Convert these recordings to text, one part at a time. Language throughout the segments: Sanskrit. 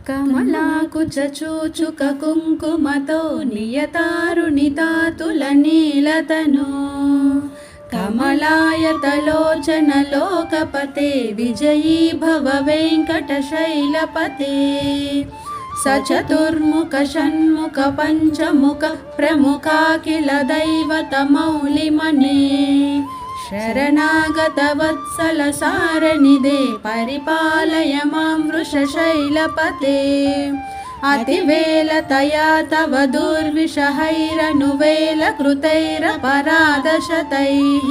కమలాకుచూచుక కుంకుమతో నియతారుణితాతులనీలతను కమలాయతలోచన లోకపతే విజయీ భవ వెంకటశైలపతే సచతుర్ముఖ షణ్ముఖ పంచముఖ ప్రముఖాఖిల దైవత మౌలిమనే శరణాగత వత్సల సారణిదే పరిపాలయ మాం వృషశైలపతే అతివేలతయా తవ దుర్విషహైరనువేల కృతైరపరాధశతైః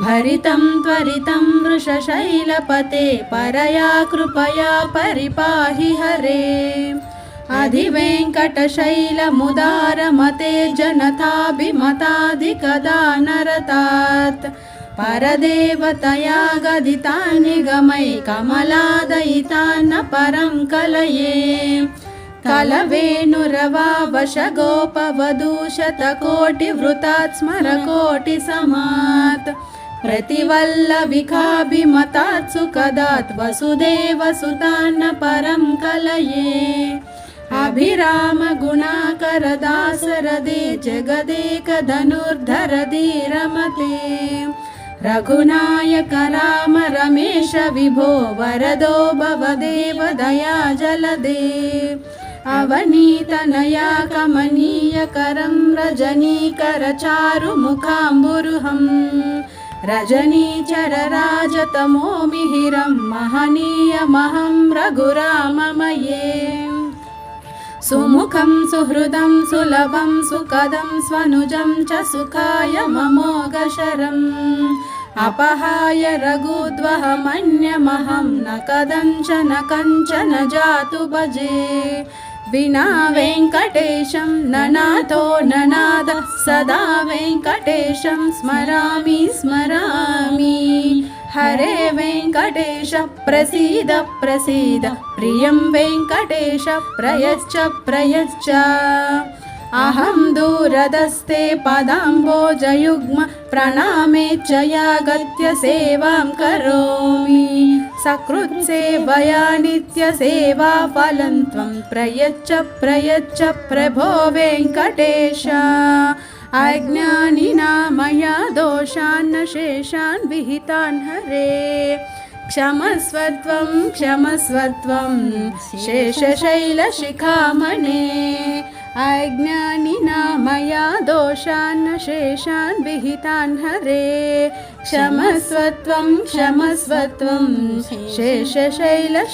భరితం త్వరితం వృషశైలపతే పరయా కృపయా పరిపాహి హరే అధివేంకటశైలముదారమతే జనతాభిమతాధికదానరతాత్ పరదేవతయా గదితాన్నిగమై కమలాదయితాన్న పరం కలయే కలవేణురవావశగోపవధూశతకోటివృతాత్ స్మరకోటిసమాత్ प्रतिवल्लविकाभिमतात् सुखदात् वसुदेवसुतान्न परं कलये अभिराम गुणाकरदासरदे जगदेकधनुर्धरदे रमते रघुनायक राम रमेश विभो वरदो भवदेव दया जलदे अवनीतनया कमनीयकरं रजनीकर चारुमुखाम्बुरुहम् रजनीचर राजतमो मिहिरं महनीयमहं रघुराममये सुमुखं सुहृदं सुलभं सुखदं स्वनुजं च सुखाय ममोघशरम् अपहाय रघुद्वहमन्यमहं न कदञ्चन कञ्चन जातु भजे विना वेङ्कटेशं ननाथो ननाद सदा वेङ्कटेशं स्मरामि स्मरामि हरे वेङ्कटेश प्रसीद प्रसीद प्रियं वेङ्कटेश प्रयश्च प्रयश्च अहं दूरदस्ते पदाम्बोजयुग्म प्रणामे च यागत्य सेवां करोमि सकृत्सेवया नित्यसेवाफलं त्वं प्रयच्छ प्रयच्छ प्रभो वेङ्कटेश अज्ञानिना मया दोषान् शेषान् विहितान् हरे क्षमस्वत्वं क्षमस्वत्वं शेषशैलशिखामणे अज्ञानिना मया दोषान् शेषान् विहितान् हरे क्षमस्वत्वं क्षमस्वत्वं शेषशैलशिखामणे